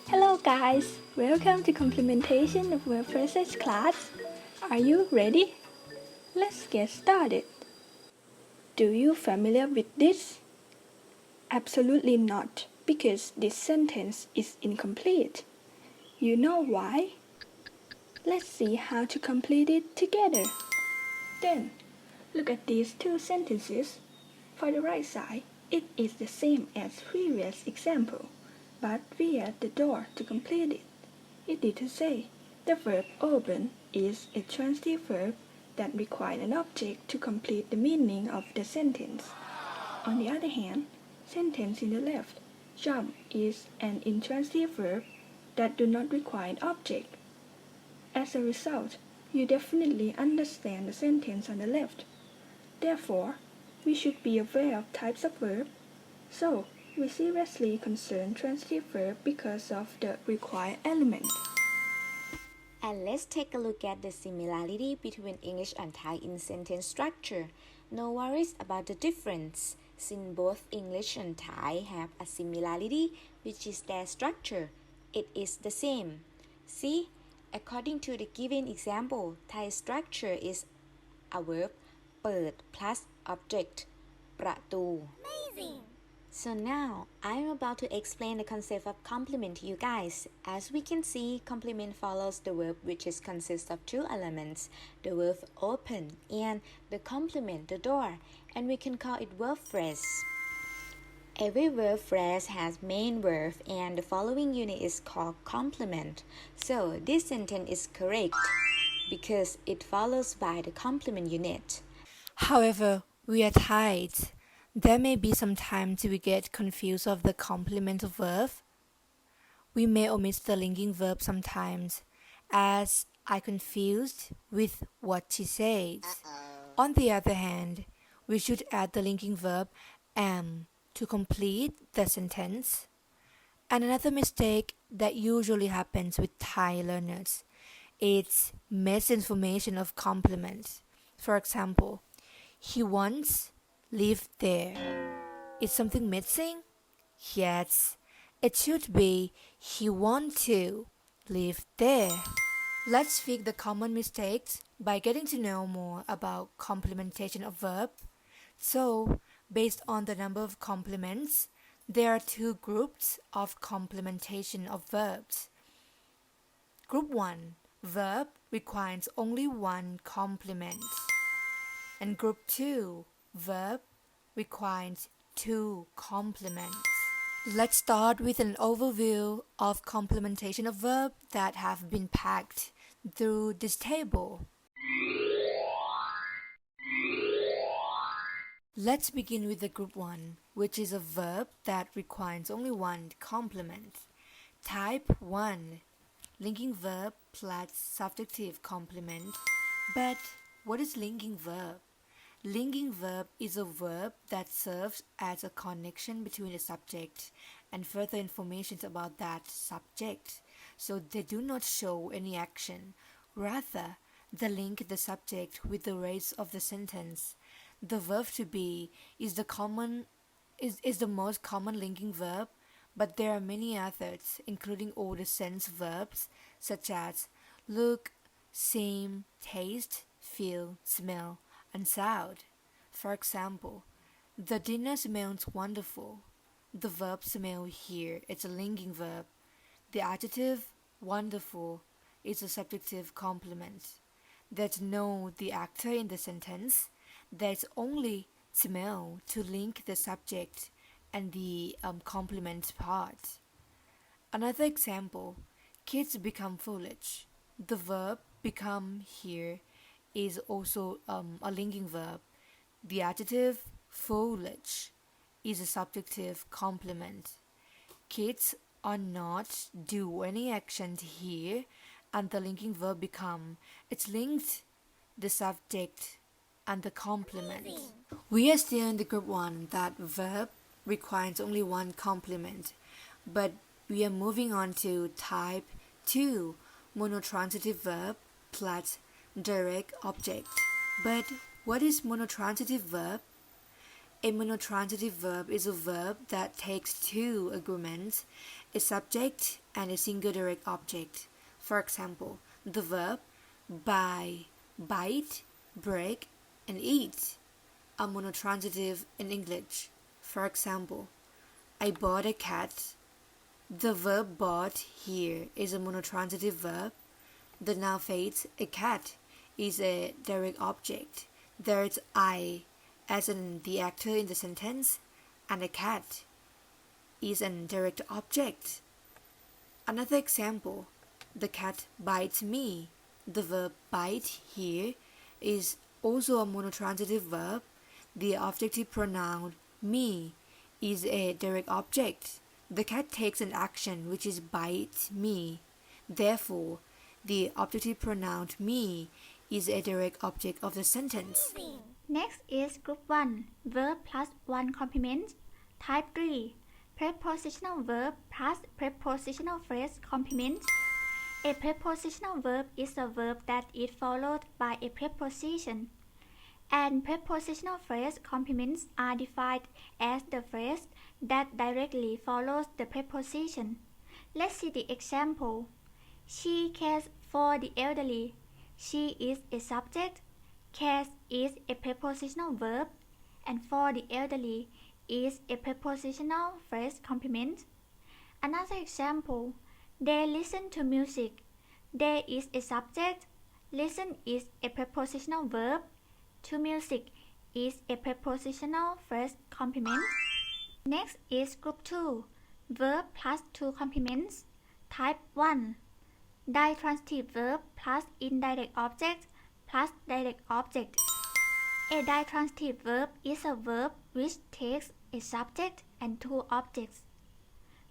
Hello guys, welcome to Complementation of Verb Phrases class. Are you ready? Let's get started. Do you familiar with this? Absolutely not, because this sentence is incomplete. You know why? Let's see how to complete it together. Then, look at these two sentences. For the right side, it is the same as previous example, but we add the door to complete it. It is to say, the verb open is a transitive verb that requires an object to complete the meaning of the sentence. On the other hand, sentence in the left, jump is an intransitive verb that do not require an object. As a result, you definitely understand the sentence on the left. Therefore, we should be aware of types of verb. So, we seriously concern transitive verb because of the required element. And let's take a look at the similarity between English and Thai in sentence structure. No worries about the difference, since both English and Thai have a similarity, which is their structure. It is the same. See, according to the given example, Thai structure is a verb เปิด plus object ประตู Amazing! So now, I'm about to explain the concept of complement to you guys. As we can see, complement follows the verb which consists of two elements, the verb open and the complement, the door, and we can call it verb phrase. Every verb phrase has main verb and the following unit is called complement. So this sentence is correct because it follows by the complement unit. However, we are Thai. There may be some times we get confused of the complement of verb. We may omit the linking verb sometimes, as I confused with what she says. On the other hand, we should add the linking verb am to complete the sentence. And another mistake that usually happens with Thai learners is misinformation of complements. For example, he once lived there. Is something missing? Yes, it should be he want to live there. Let's fix the common mistakes by getting to know more about complementation of verb. So, based on the number of complements, there are two groups of complementation of verbs. Group 1, verb requires only one complement. And group 2, verb requires two complements. Let's start with an overview of complementation of verb that have been packed through this table. Let's begin with the group 1, which is a verb that requires only one complement. Type 1, linking verb plus subjective complement. But what is linking verb? Linking verb is a verb that serves as a connection between the subject and further information about that subject, so they do not show any action. Rather, they link the subject with the rest of the sentence. The verb to be is the most common linking verb, but there are many others, including all the sense verbs such as look, seem, taste, feel, smell, and sound. For example, the dinner smells wonderful. The verb smell here is a linking verb. The adjective wonderful is a subjective complement. There's no the actor in the sentence. There's only smell to link the subject and the complement part. Another example, kids become foolish. The verb become here is also a linking verb. The adjective foolish is a subjective complement. Kids are not do any action here, and the linking verb become. It's linked the subject and the complement. We are still in the group 1 that verb requires only one complement, but we are moving on to type 2, monotransitive verb plus direct object. But what is monotransitive verb? A monotransitive verb is a verb that takes two arguments, a subject and a single direct object. For example, the verb buy, bite, break, and eat are monotransitive in English. For example, I bought a cat. The verb bought here is a monotransitive verb. The noun phrase a cat is a direct object. There's I as in the actor in the sentence, and a cat is an direct object. Another example, the cat bites me. The verb bite here is also a monotransitive verb. The objective pronoun me is a direct object. The cat takes an action which is bite me. Therefore, the objective pronoun me is a direct object of the sentence. Next is group 1, verb plus 1 complement. Type 3, prepositional verb plus prepositional phrase complement. A prepositional verb is a verb that is followed by a preposition, and prepositional phrase complements are defined as the phrase that directly follows the preposition. Let's see the example. She cares for the elderly. She is a subject. Cares is a prepositional verb, and for the elderly is a prepositional phrase complement. Another example, they listen to music. They is a subject. Listen is a prepositional verb. To music is a prepositional phrase complement. Next is group 2, verb plus 2 complements. Type 1, ditransitive verb plus indirect object plus direct object. A ditransitive verb is a verb which takes a subject and two objects,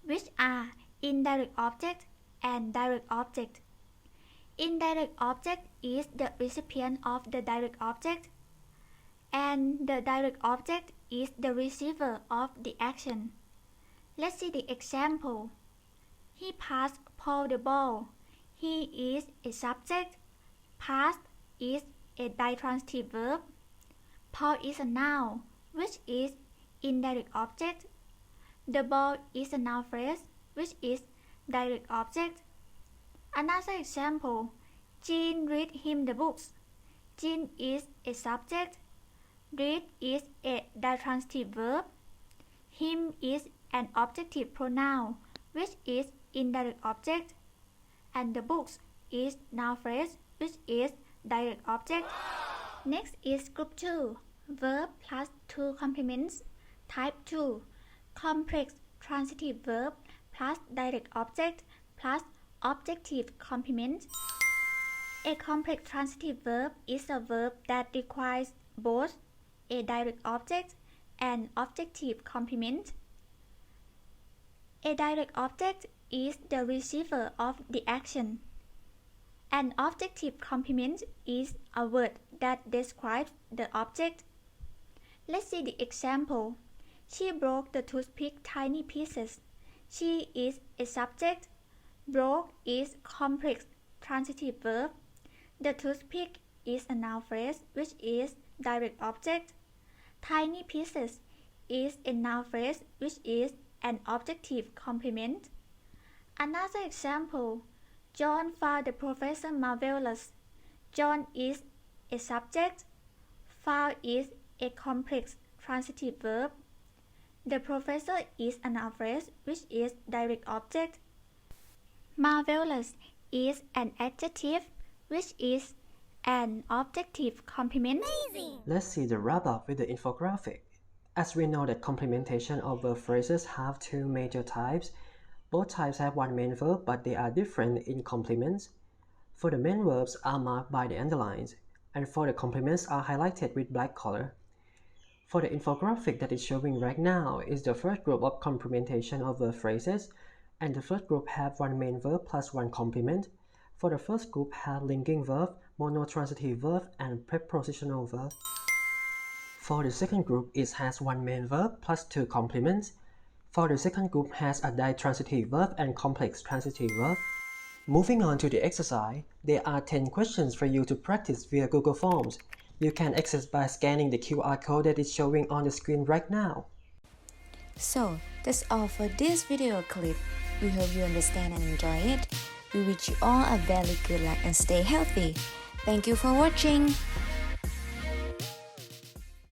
which are indirect object and direct object. Indirect object is the recipient of the direct object, and the direct object is the receiver of the action. Let's see the example. He passed Paul the ball. He is a subject. Pass is a ditransitive verb. Paul is a noun, which is indirect object. The ball is a noun phrase, which is direct object. Another example, Jean read him the books. Jean is a subject. Read is a ditransitive verb. Him is an objective pronoun, which is indirect object. And the books is noun phrase, which is direct object. Next is group 2, verb plus 2 complements. Type 2, complex transitive verb plus direct object plus objective complement. A complex transitive verb is a verb that requires both a direct object and objective complement. A direct object is the receiver of the action. An objective complement is a word that describes the object. Let's see the example. She broke the toothpick tiny pieces. She is a subject. Broke is complex transitive verb. The toothpick is a noun phrase, which is direct object. Tiny pieces is a noun phrase, which is an objective complement. Another example, John found the professor marvelous. John is a subject. Found is a complex transitive verb. The professor is a noun phrase, which is direct object. Marvelous is an adjective, which is an objective complement. Let's see the wrap-up with the infographic. As we know that complementation of verb phrases have two major types. Both types have one main verb, but they are different in complements. For the main verbs are marked by the underlines, and for the complements are highlighted with black color. For the infographic that is showing right now is the first group of complementation of verb phrases, and the first group have one main verb plus one complement. For the first group have linking verb, monotransitive verb, and prepositional verb. For the second group, it has one main verb plus two complements. For the second group has a ditransitive verb and complex transitive verb. Moving on to the exercise, there are 10 questions for you to practice via Google Forms. You can access by scanning the QR code that is showing on the screen right now. So, that's all for this video clip. We hope you understand and enjoy it. We wish you all a very good luck and stay healthy. Thank you for watching.